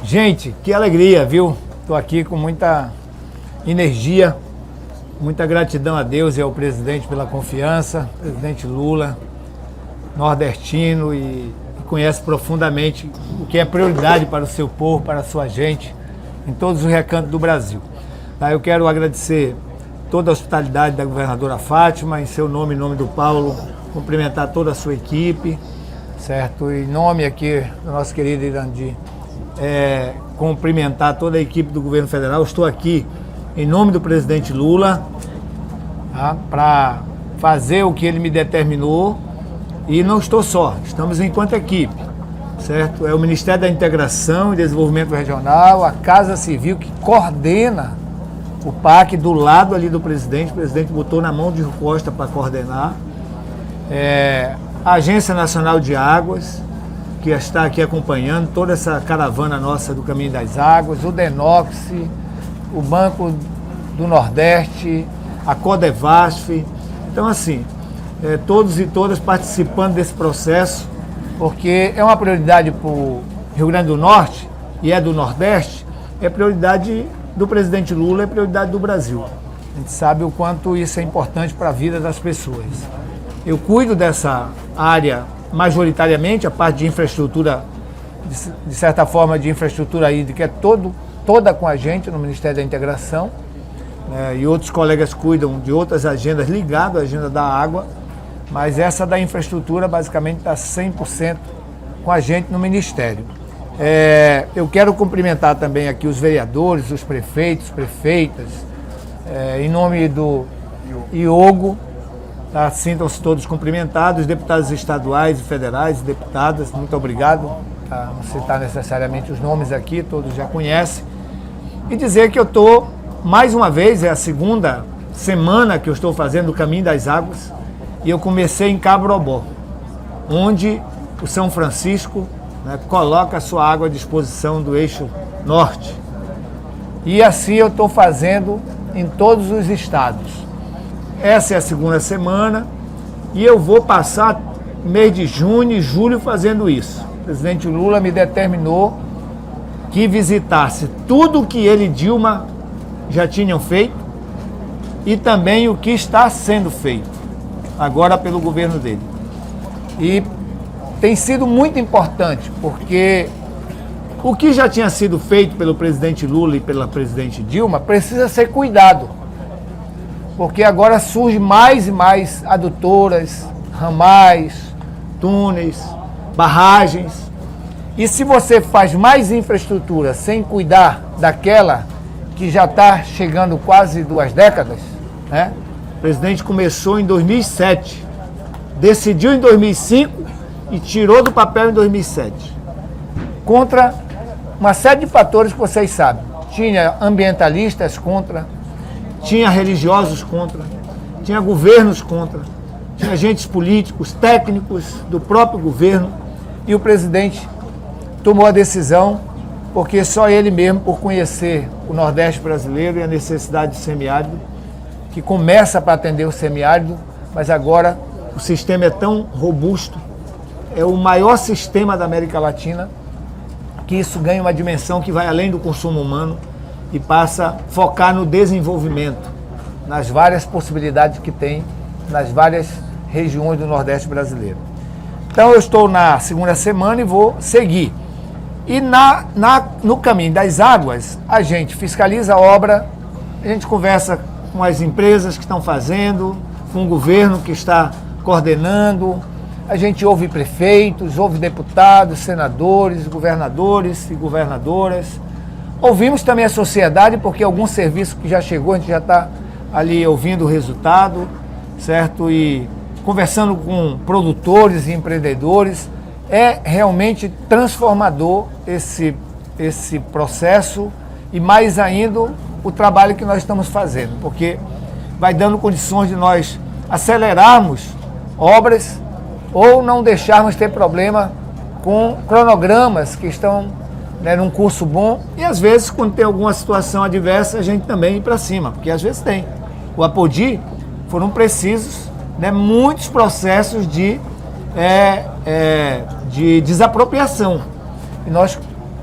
Gente, que alegria, viu? Estou aqui com muita energia, muita gratidão a Deus e ao presidente pela confiança, presidente Lula, nordestino e conhece profundamente o que é prioridade para o seu povo, para a sua gente, em todos os recantos do Brasil. Eu quero agradecer toda a hospitalidade da governadora Fátima, em seu nome, em nome do Paulo, cumprimentar toda a sua equipe, certo? Em nome aqui do nosso querido Irandi, cumprimentar toda a equipe do governo federal. Estou aqui em nome do presidente Lula, tá? Para fazer o que ele me determinou, e não estou só, estamos enquanto equipe, certo? É o Ministério da Integração e Desenvolvimento Regional, a Casa Civil que coordena o PAC do lado ali do presidente. O presidente botou na mão de Costa para coordenar. A Agência Nacional de Águas, que está aqui acompanhando toda essa caravana nossa do Caminho das Águas, o Denox, o Banco do Nordeste, a Codevasf. Então, assim, todos e todas participando desse processo, porque é uma prioridade para o Rio Grande do Norte e é do Nordeste, é prioridade do presidente Lula, é prioridade do Brasil. A gente sabe o quanto isso é importante para a vida das pessoas. Eu cuido dessa área majoritariamente, a parte de infraestrutura, de certa forma de infraestrutura hídrica, é toda com a gente no Ministério da Integração, e outros colegas cuidam de outras agendas ligadas à agenda da água, mas essa da infraestrutura basicamente está 100% com a gente no Ministério. Eu quero cumprimentar também aqui os vereadores, os prefeitos, prefeitas, em nome do Iogo, tá? Sintam-se todos cumprimentados, deputados estaduais e federais, deputadas, muito obrigado. Tá? Não citar necessariamente os nomes aqui, todos já conhecem. E dizer que eu estou, mais uma vez, é a segunda semana que eu estou fazendo o Caminho das Águas, e eu comecei em Cabrobó, onde o São Francisco, né, coloca a sua água à disposição do eixo norte. E assim eu estou fazendo em todos os estados. Essa é a segunda semana e eu vou passar mês de junho e julho fazendo isso. O presidente Lula me determinou que visitasse tudo o que ele e Dilma já tinham feito e também o que está sendo feito agora pelo governo dele. E tem sido muito importante, porque o que já tinha sido feito pelo presidente Lula e pela presidente Dilma precisa ser cuidado, porque agora surgem mais e mais adutoras, ramais, túneis, barragens, e se você faz mais infraestrutura sem cuidar daquela que já está chegando quase 2 décadas, né? O presidente começou em 2007, decidiu em 2005 e tirou do papel em 2007. Contra uma série de fatores que vocês sabem. Tinha ambientalistas contra, tinha religiosos contra, tinha governos contra, tinha agentes políticos, técnicos do próprio governo, e o presidente tomou a decisão, porque só ele mesmo, por conhecer o Nordeste brasileiro e a necessidade do semiárido, que começa para atender o semiárido, mas agora o sistema é tão robusto, é o maior sistema da América Latina, que isso ganha uma dimensão que vai além do consumo humano e passa a focar no desenvolvimento, nas várias possibilidades que tem, nas várias regiões do Nordeste brasileiro. Então eu estou na segunda semana e vou seguir. E no Caminho das Águas, a gente fiscaliza a obra, a gente conversa com as empresas que estão fazendo, com o governo que está coordenando, a gente ouve prefeitos, ouve deputados, senadores, governadores e governadoras. Ouvimos também a sociedade, porque algum serviço que já chegou, a gente já está ali ouvindo o resultado, certo? E conversando com produtores e empreendedores. É realmente transformador esse processo e mais ainda o trabalho que nós estamos fazendo, porque vai dando condições de nós acelerarmos obras ou não deixarmos ter problema com cronogramas que estão, né, num curso bom, e às vezes quando tem alguma situação adversa a gente também ir para cima, porque às vezes tem. O Apodi foram precisos, né, muitos processos de desapropriação, e nós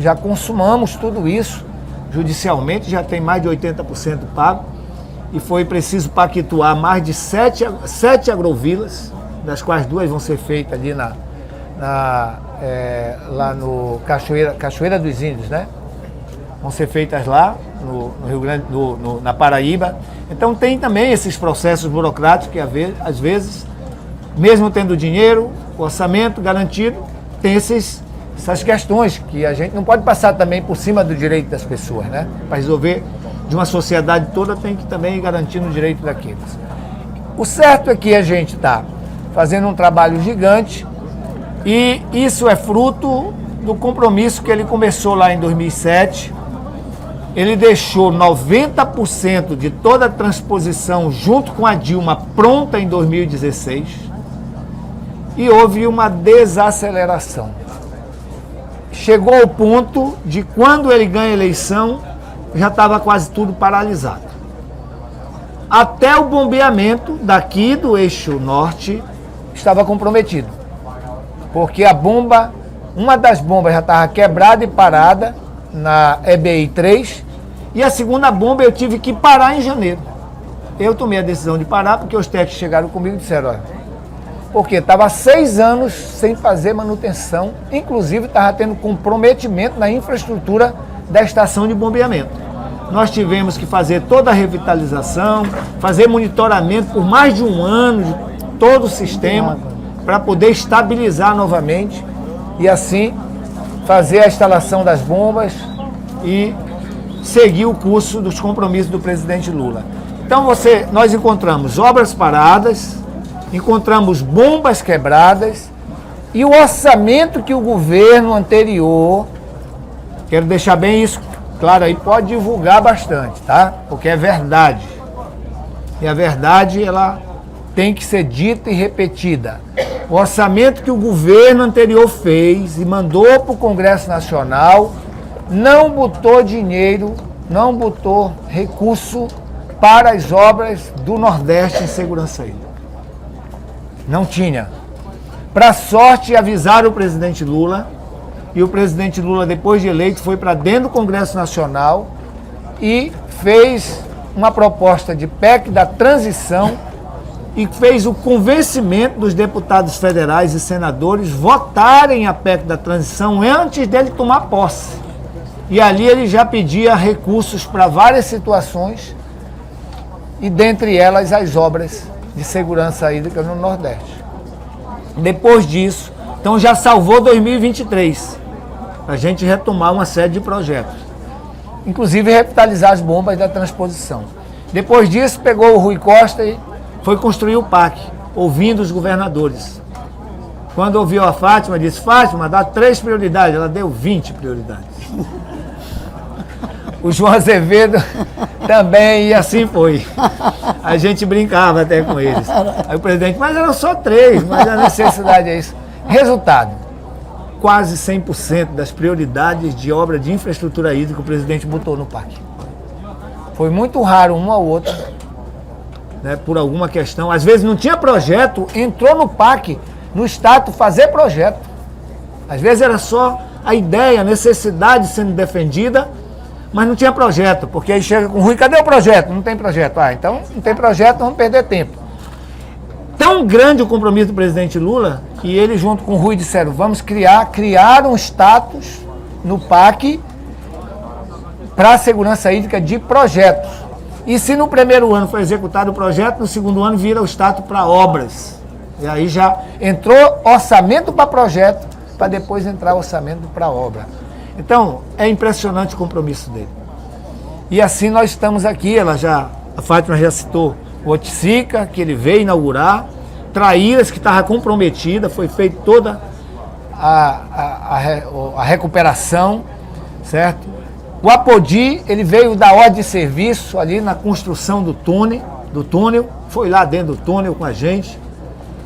já consumamos tudo isso judicialmente, já tem mais de 80% pago, e foi preciso pactuar mais de 7 agrovilas, das quais 2 vão ser feitas ali lá no Cachoeira dos Índios, né? Vão ser feitas lá no Rio Grande, na Paraíba. Então tem também esses processos burocráticos que às vezes, mesmo tendo dinheiro, orçamento garantido, tem essas questões que a gente não pode passar também por cima do direito das pessoas, né? Para resolver de uma sociedade toda, tem que também garantir o direito daqueles. O certo é que a gente está fazendo um trabalho gigante, e isso é fruto do compromisso que ele começou lá em 2007. Ele deixou 90% de toda a transposição junto com a Dilma pronta em 2016, e houve uma desaceleração. Chegou ao ponto de, quando ele ganha a eleição, já estava quase tudo paralisado. Até o bombeamento daqui do eixo norte estava comprometido, porque uma das bombas já estava quebrada e parada na EBI 3, e a segunda bomba eu tive que parar em janeiro. Eu tomei a decisão de parar porque os técnicos chegaram comigo e disseram, olha, porque estava 6 anos sem fazer manutenção, inclusive estava tendo comprometimento na infraestrutura da estação de bombeamento. Nós tivemos que fazer toda a revitalização, fazer monitoramento por mais de 1 ano de todo o sistema, para poder estabilizar novamente e assim fazer a instalação das bombas e seguir o curso dos compromissos do presidente Lula. Então nós encontramos obras paradas, encontramos bombas quebradas, e o orçamento que o governo anterior, quero deixar bem isso claro aí, pode divulgar bastante, tá? Porque é verdade. E a verdade, ela tem que ser dita e repetida. O orçamento que o governo anterior fez e mandou para o Congresso Nacional não botou dinheiro, não botou recurso para as obras do Nordeste em segurança hídrica. Não tinha. Para sorte, avisaram o presidente Lula, e o presidente Lula, depois de eleito, foi para dentro do Congresso Nacional e fez uma proposta de PEC da transição e fez o convencimento dos deputados federais e senadores votarem a PEC da transição antes dele tomar posse. E ali ele já pedia recursos para várias situações, e dentre elas as obras de segurança hídrica no Nordeste. Depois disso, então já salvou 2023, para a gente retomar uma série de projetos, inclusive revitalizar as bombas da transposição. Depois disso, pegou o Rui Costa e foi construir o PAC, ouvindo os governadores. Quando ouviu a Fátima, disse, Fátima, dá 3 prioridades, ela deu 20 prioridades. O João Azevedo também, e assim foi. A gente brincava até com eles. Aí o presidente, mas eram só 3, mas a necessidade é isso. Resultado, quase 100% das prioridades de obra de infraestrutura hídrica o presidente botou no PAC. Foi muito raro uma ou outra, né, por alguma questão. Às vezes não tinha projeto, entrou no PAC, no Estado, fazer projeto. Às vezes era só a ideia, a necessidade sendo defendida, mas não tinha projeto, porque aí chega com o Rui, cadê o projeto? Não tem projeto. Ah, então não tem projeto, vamos perder tempo. Tão grande o compromisso do presidente Lula, que ele junto com o Rui disseram, vamos criar um status no PAC para a segurança hídrica de projetos. E se no primeiro ano foi executado o projeto, no segundo ano vira o status para obras. E aí já entrou orçamento para projeto, para depois entrar orçamento para obra. Então, é impressionante o compromisso dele. E assim nós estamos aqui, a Fátima já citou o Oiticica, que ele veio inaugurar, Traíras, que estava comprometida, foi feita toda a recuperação, certo? O Apodi, ele veio da ordem de serviço ali na construção do túnel, foi lá dentro do túnel com a gente,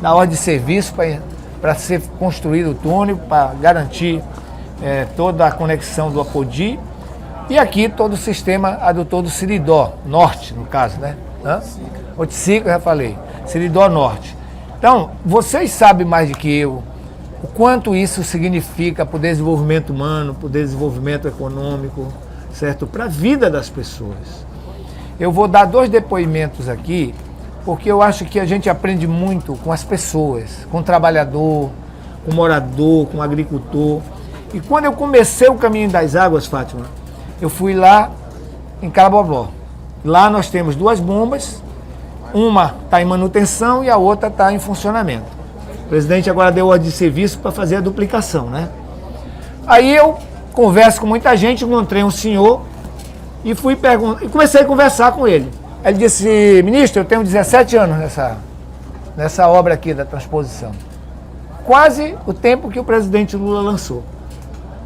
da ordem de serviço para ser construído o túnel, para garantir toda a conexão do Apodi, e aqui todo o sistema adutor do Siridó Norte, no caso, né? Oiticica, eu já falei, Siridó Norte. Então, vocês sabem mais do que eu, o quanto isso significa para o desenvolvimento humano, para o desenvolvimento econômico, certo? Para a vida das pessoas. Eu vou dar 2 depoimentos aqui, porque eu acho que a gente aprende muito com as pessoas, com o trabalhador, com o morador, com o agricultor. E quando eu comecei o Caminho das Águas, Fátima, eu fui lá em Carabobo. Lá nós temos 2 bombas, uma está em manutenção e a outra está em funcionamento. O presidente agora deu ordem de serviço para fazer a duplicação, né? Aí eu converso com muita gente, encontrei um senhor e comecei a conversar com ele. Ele disse: ministro, eu tenho 17 anos nessa obra aqui da transposição. Quase o tempo que o presidente Lula lançou.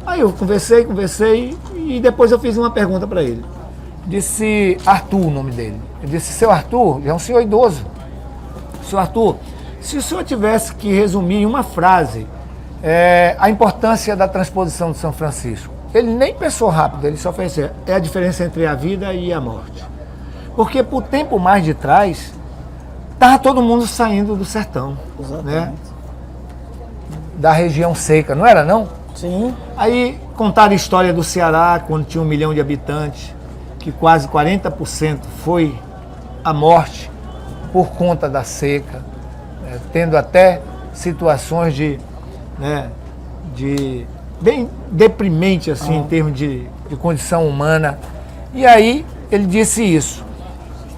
Aí eu conversei e depois eu fiz uma pergunta para ele. Disse Arthur, o nome dele. Eu disse: seu Arthur, já é um senhor idoso. Seu Arthur, se o senhor tivesse que resumir em uma frase a importância da transposição de São Francisco, ele nem pensou rápido, ele só fez assim: é a diferença entre a vida e a morte. Porque por tempo mais de trás, estava todo mundo saindo do sertão, né? Da região seca, não era não? Sim. Aí contaram a história do Ceará, quando tinha 1 milhão de habitantes, que quase 40% foi a morte por conta da seca, né? Tendo até situações bem deprimente assim, em termos de condição humana. E aí ele disse isso,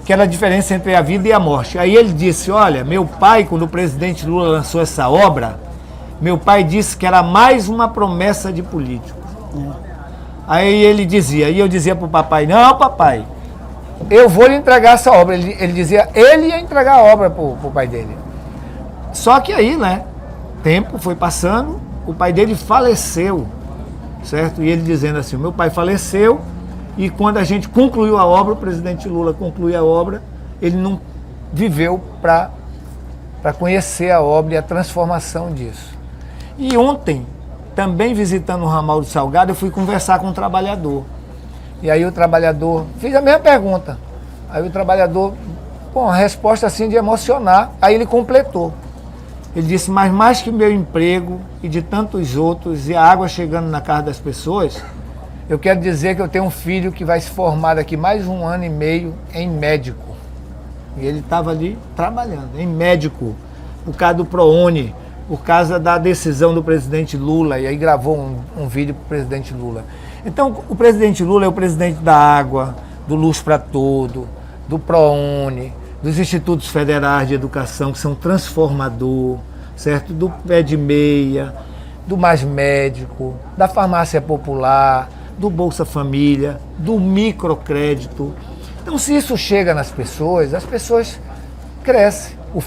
que era a diferença entre a vida e a morte. Aí ele disse: olha, meu pai, quando o presidente Lula lançou essa obra, meu pai disse que era mais uma promessa de político. Aí ele dizia, e eu dizia para o papai: não, papai, eu vou lhe entregar essa obra. Ele dizia, ele ia entregar a obra para o pai dele. Só que aí, né, tempo foi passando, o pai dele faleceu, certo? E ele dizendo assim: meu pai faleceu, e quando a gente concluiu a obra, o presidente Lula concluiu a obra, ele não viveu para conhecer a obra e a transformação disso. E ontem, também visitando o ramal do Salgado, eu fui conversar com um trabalhador. E aí o trabalhador, fiz a mesma pergunta. Aí o trabalhador, uma resposta assim de emocionar, aí ele completou. Ele disse: mas mais que meu emprego e de tantos outros, e a água chegando na casa das pessoas, eu quero dizer que eu tenho um filho que vai se formar daqui mais 1 ano e meio em médico. E ele estava ali trabalhando, em médico, por causa do ProUni, por causa da decisão do presidente Lula, e aí gravou um vídeo para o presidente Lula. Então, o presidente Lula é o presidente da água, do Luz para Todo, do ProUni, dos institutos federais de educação, que são transformador, certo? Do Pé de Meia, do Mais Médico, da farmácia popular, do Bolsa Família, do microcrédito. Então, se isso chega nas pessoas, as pessoas crescem.